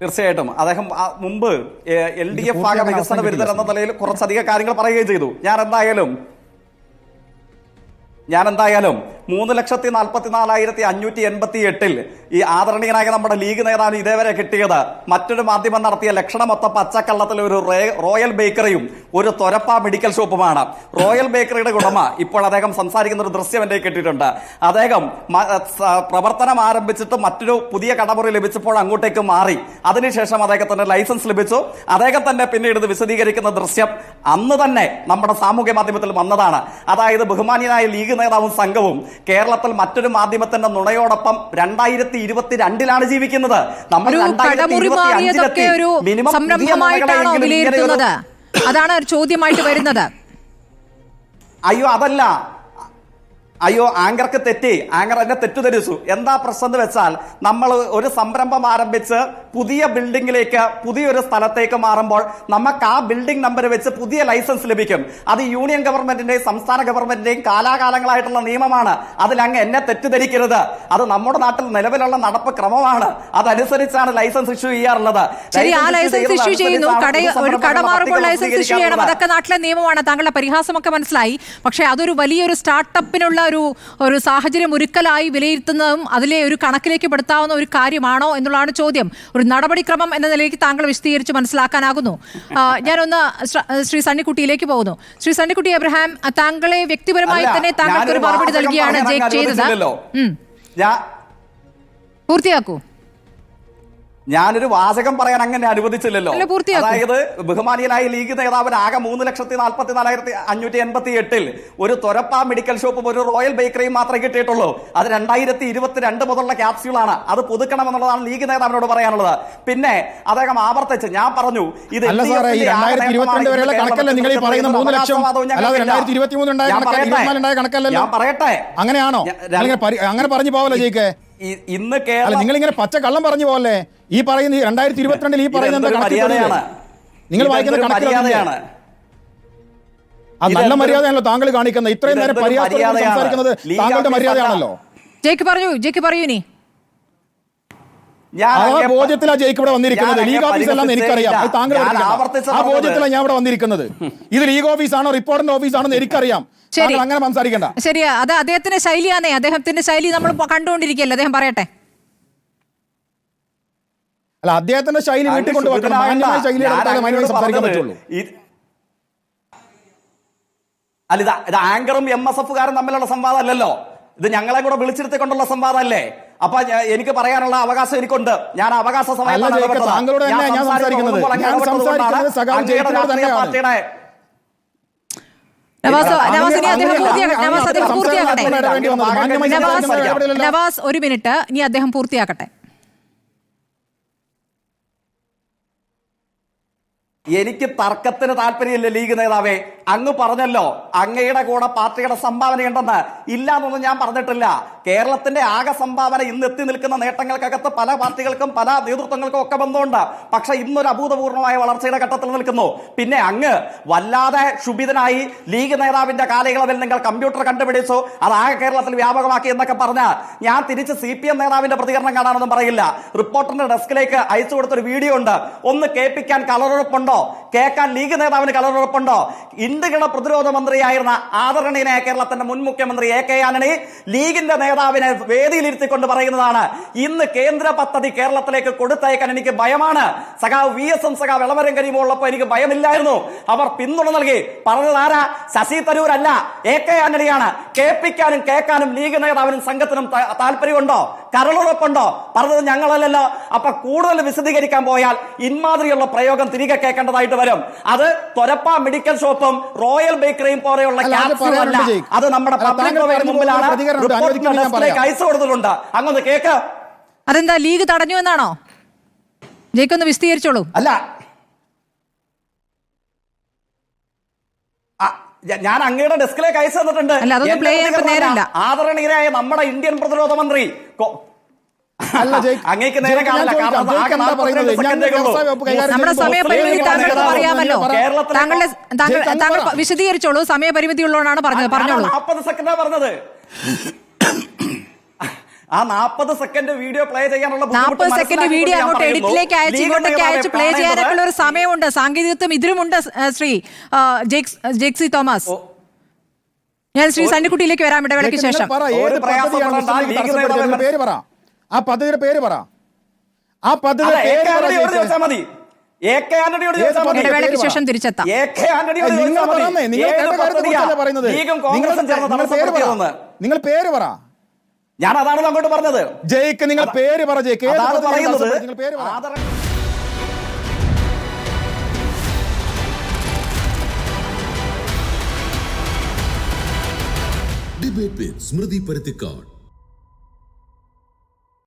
തീർച്ചയായിട്ടും അദ്ദേഹം മുമ്പ് LDF ഭാഗ വികസന വിരുദ്ധർ എന്ന നിലയിൽ കുറച്ചധികം കാര്യങ്ങൾ പറയുകയും ചെയ്തു. ഞാൻ എന്തായാലും 3,44,588 ഈ ആദരണീയനായ നമ്മുടെ ലീഗ് നേതാവിന് ഇതേവരെ കിട്ടിയത് മറ്റൊരു മാധ്യമം നടത്തിയ ലക്ഷണമൊത്ത പച്ചക്കള്ളത്തിൽ ഒരു റോയൽ ബേക്കറിയും ഒരു തൊരപ്പ മെഡിക്കൽ ഷോപ്പുമാണ്. റോയൽ ബേക്കറിയുടെ ഉടമ ഇപ്പോൾ അദ്ദേഹം സംസാരിക്കുന്ന ഒരു ദൃശ്യം എന്റെ കിട്ടിയിട്ടുണ്ട്. അദ്ദേഹം പ്രവർത്തനം ആരംഭിച്ചിട്ട് മറ്റൊരു പുതിയ കടമുറി ലഭിച്ചപ്പോൾ അങ്ങോട്ടേക്ക് മാറി. അതിനുശേഷം അദ്ദേഹത്തിന് ലൈസൻസ് ലഭിച്ചു. അദ്ദേഹം തന്നെ പിന്നീട് ഇത് വിശദീകരിക്കുന്ന ദൃശ്യം അന്ന് തന്നെ നമ്മുടെ സാമൂഹ്യ മാധ്യമത്തിൽ വന്നതാണ്. അതായത് ബഹുമാനിയനായ ലീഗ് നേതാവും സംഘവും കേരളത്തിൽ മറ്റൊരു മാധ്യമത്തിന്റെ നുണയോടൊപ്പം 2022 ജീവിക്കുന്നത്. നമ്മൾ 2025 മിനിമം അതാണ് ചോദ്യമായിട്ട് വരുന്നത്. അയ്യോ ആങ്കർക്ക് തെറ്റി, ആങ്കർ എന്നെ തെറ്റുധരിച്ചു. എന്താ പ്രശ്നം എന്ന് വെച്ചാൽ നമ്മൾ ഒരു സംരംഭം ആരംഭിച്ച് പുതിയ ബിൽഡിംഗിലേക്ക് പുതിയൊരു സ്ഥലത്തേക്ക് മാറുമ്പോൾ നമുക്ക് ആ ബിൽഡിംഗ് നമ്പർ വെച്ച് പുതിയ ലൈസൻസ് ലഭിക്കും. അത് യൂണിയൻ ഗവൺമെന്റിന്റെയും സംസ്ഥാന ഗവൺമെന്റിന്റെയും കാലാകാലങ്ങളായിട്ടുള്ള നിയമമാണ്. അതിലങ്ങ് എന്നെ തെറ്റിദ്ധരിക്കരുത്. അത് നമ്മുടെ നാട്ടിൽ നിലവിലുള്ള നടപ്പ് ക്രമമാണ്. അതനുസരിച്ചാണ് ലൈസൻസ് ഇഷ്യൂ ചെയ്യാറുള്ളത്. അതൊക്കെ നാട്ടിലെ നിയമമാണ്. താങ്കളുടെ പരിഹാസമൊക്കെ മനസ്സിലായി. പക്ഷെ അതൊരു വലിയൊരു സ്റ്റാർട്ടപ്പിനുള്ള ഒരു സാഹചര്യം ഒരുക്കലായി വിലയിരുത്തുന്നതും അതിലെ ഒരു കണക്കിലേക്ക് പെടുത്താവുന്ന ഒരു കാര്യമാണോ എന്നുള്ളതാണ് ചോദ്യം. ഒരു നടപടിക്രമം എന്ന നിലയ്ക്ക് താങ്കൾ വിശദീകരിച്ച് മനസ്സിലാക്കാനാകുന്നു. ഞാനൊന്ന് ശ്രീ സണ്ണിക്കുട്ടിയിലേക്ക് പോകുന്നു. ശ്രീ സണ്ണിക്കുട്ടി എബ്രഹാം, താങ്കളെ വ്യക്തിപരമായി തന്നെ താങ്കൾക്ക് ഒരു മറുപടി നൽകിയാണ് ജേക്ക് ചെയ്തത്. പൂർത്തിയാക്കൂ. ഞാനൊരു വാചകം പറയാൻ അങ്ങനെ അനുവദിച്ചില്ലല്ലോ. അതായത് ബഹുമാനിയനായ ലീഗ് നേതാവിന് ആകെ 3,44,588 ഒരു തൊരപ്പ മെഡിക്കൽ ഷോപ്പും ഒരു റോയൽ ബേക്കറിയും മാത്രമേ കിട്ടിയിട്ടുള്ളൂ. അത് 2022 മുതലുള്ള ക്യാപ്സ്യൂളാണ്. അത് പുതുക്കണമെന്നുള്ളതാണ് ലീഗ് നേതാവിനോട് പറയാനുള്ളത്. പിന്നെ അദ്ദേഹം ആവർത്തിച്ച് ഞാൻ പറഞ്ഞു ഇത് ഞാൻ പറയട്ടെ. അങ്ങനെയാണോ? അങ്ങനെ പറഞ്ഞു പോവല്ലോ ജയിക്ക്. ഇന്ന് നിങ്ങൾ ഇങ്ങനെ പച്ച കള്ളം പറഞ്ഞു പോലെ ഈ പറയുന്ന 2022 ഈ പറയുന്നത് നിങ്ങൾ വായിക്കുന്ന കണക്കിലാണ്. നല്ല മര്യാദയാണല്ലോ താങ്കൾ കാണിക്കുന്നത്. ഇത്രയും നേരം പരിഹാസത്തോടെ സംസാരിക്കുന്നത് താങ്കളുടെ മര്യാദയാണല്ലോ. ജയിക്ക് പറയൂ ഇനി. ആ ബോധ്യത്തിലാണ് ജയിക്ക് ഇവിടെ വന്നിരിക്കുന്നത്. ലീഗ് ഓഫീസ് അല്ലാന്ന് എനിക്കറിയാം. താങ്കൾ ആ ബോധ്യത്തിലാണ് ഞാൻ ഇവിടെ വന്നിരിക്കുന്നത്. ഇത് ലീഗ് ഓഫീസാണോ റിപ്പോർട്ടറിന്റെ ഓഫീസാണെന്ന് എനിക്കറിയാം. അങ്ങനെ സംസാരിക്കണ്ട. ശരി, അത് അദ്ദേഹത്തിന്റെ ശൈലിയാണേ. അദ്ദേഹത്തിന്റെ ശൈലി നമ്മൾ കണ്ടുകൊണ്ടിരിക്കുകയല്ലേ. അദ്ദേഹം പറയട്ടെ. അല്ല, അദ്ദേഹത്തിന്റെ ശൈലി വീട്ടിൽ കൊണ്ടുവെക്കണം. മാന്യമായ ശൈലിയിൽ സംസാരിക്കാൻ പറ്റുള്ളൂ. അല്ല, ഇത് ആങ്കറും MSFകാരും തമ്മിലുള്ള സംവാദം അല്ലല്ലോ. ഇത് ഞങ്ങളെ കൂടെ വിളിച്ചിരുത്തിക്കൊണ്ടുള്ള സംവാദമല്ലേ. അപ്പൊ എനിക്ക് പറയാനുള്ള അവകാശം എനിക്കുണ്ട്. ഞാൻ അവകാശ സമയത്താണ് നവാസ് ഒരു മിനിറ്റ്, ഇനി അദ്ദേഹം പൂർത്തിയാക്കട്ടെ. എനിക്ക് തർക്കത്തിന് താല്പര്യമില്ല ലീഗ് നേതാവേ. അങ്ങ് പറഞ്ഞല്ലോ അങ്ങയുടെ കൂടെ പാർട്ടിയുടെ സംഭാവനയുണ്ടെന്ന്. ഇല്ല എന്നൊന്നും ഞാൻ പറഞ്ഞിട്ടില്ല. കേരളത്തിന്റെ ആകെ സംഭാവന ഇന്ന് എത്തി നിൽക്കുന്ന നേട്ടങ്ങൾക്കകത്ത് പല പാർട്ടികൾക്കും പല നേതൃത്വങ്ങൾക്കും ഒക്കെ ബന്ധമുണ്ട്. പക്ഷെ ഇന്നൊരു അഭൂതപൂർവമായ വളർച്ചയുടെ ഘട്ടത്തിൽ നിൽക്കുന്നു. പിന്നെ അങ്ങ് വല്ലാതെ ക്ഷുഭിതനായി ലീഗ് നേതാവിന്റെ കാലയളവിൽ നിങ്ങൾ കമ്പ്യൂട്ടർ കണ്ടുപിടിച്ചു, അത് ആകെ കേരളത്തിൽ വ്യാപകമാക്കി എന്നൊക്കെ പറഞ്ഞ് ഞാൻ തിരിച്ച് CPM നേതാവിന്റെ പ്രതികരണം കാണാനൊന്നും പറയില്ല. റിപ്പോർട്ടറിന്റെ ഡെസ്കിലേക്ക് അയച്ചു കൊടുത്തൊരു വീഡിയോ ഉണ്ട്. ഒന്ന് കേൾപ്പിക്കാൻ കളറുറപ്പുണ്ടോ? കേൾക്കാൻ ലീഗ് നേതാവിന് കളറുറപ്പുണ്ടോ? ഇന്ത്യയുടെ പ്രതിരോധ മന്ത്രിയായിരുന്ന ആദരണീയനായ കേരളത്തിന്റെ മുൻ മുഖ്യമന്ത്രി AK ആന്റണി ലീഗിന്റെ നേതാവിനെ വേദിയിലിരുത്തിക്കൊണ്ട് പറയുന്നതാണ്, ഇന്ന് കേന്ദ്ര പദ്ധതി കേരളത്തിലേക്ക് കൊടുത്തയക്കാൻ എനിക്ക് ഭയമാണ്. സഖാവ് VSM സഖാവ് എളമരം കരീമോ ഉള്ളപ്പോൾ എനിക്ക് ഭയമില്ലായിരുന്നു. അവർ പിന്തുണ നൽകി. പറഞ്ഞത് ആരാ? ശശി തരൂരല്ല, AK ആന്റണിയാണ്. കേൾപ്പിക്കാനും കേൾക്കാനും ലീഗ് നേതാവിനും സംഘത്തിനും താല്പര്യമുണ്ടോ? കരളുറപ്പുണ്ടോ? പറഞ്ഞത് ഞങ്ങളല്ലല്ലോ. അപ്പൊ കൂടുതൽ വിശദീകരിക്കാൻ പോയാൽ ഇമാതിരിയുള്ള പ്രയോഗം തിരികെ കേൾക്കേണ്ടതായിട്ട് വരും. അത് തൊരപ്പ മെഡിക്കൽ ഷോപ്പും റോയൽ ബേക്കറിയും പോലെയുള്ള ക്യാപ്സ്യൂളല്ല. അത് നമ്മുടെ പബ്ലിക് മുമ്പിലാണ് അയച്ചു കൊടുത്തിട്ടുണ്ട്. അങ്ങൊന്ന് കേക്ക്. അതെന്താ ലീഗ് തടഞ്ഞു എന്നാണോ? ജയിക്കൊന്ന് വിശദീകരിച്ചോളൂ. അല്ല, ഞാൻ അങ്ങയുടെ ഡെസ്കിലേക്ക് അയച്ചു തന്നിട്ടുണ്ട്. ആദരണീയരായ നമ്മുടെ ഇന്ത്യൻ പ്രതിരോധ മന്ത്രി അങ്ങേക്ക് നേരെ കാണില്ല. നമ്മുടെ സമയപരിമിതി താങ്കൾക്ക് അറിയാമല്ലോ. താങ്കൾ വിശദീകരിച്ചോളൂ. സമയപരിമിതി ഉള്ളതാണ് പറഞ്ഞത്. പറഞ്ഞോളൂ. 40 സെക്കൻഡാ പറഞ്ഞത്. ആ 40 സെക്കൻഡ് വീഡിയോ പ്ലേ ചെയ്യാനുള്ള 40 സെക്കൻഡ് വീഡിയോ അങ്ങോട്ട് എഡിറ്റിലേക്ക് അയച്ച് ഇങ്ങോട്ടേക്ക് അയച്ച് പ്ലേ ചെയ്യാനൊക്കെ ഒരു സമയമുണ്ട്, സാങ്കേതികത്വം ഇതിലുമുണ്ട്. ശ്രീ ജെക്സി തോമസ്, ഞാൻ ശ്രീ സണ്ണിക്കുട്ടിയിലേക്ക് വരാം ഇടവേളയ്ക്ക് ശേഷം. ആ പദ്ധതിയുടെ പേര് പറ. ആ പദ്ധതിയുടെ ഇടവേളയ്ക്ക് ശേഷം തിരിച്ചെത്താം. നിങ്ങൾ പേര് പറ. ഞാൻ അതാണ് അങ്ങോട്ട് പറഞ്ഞത്. ജയ്ക്ക് നിങ്ങൾ പേര് പറ. ജയ്ക്ക് പേര് പറ. ഡിബേറ്റ് വിത്ത് സ്മൃതി പരുത്തിക്കാട്.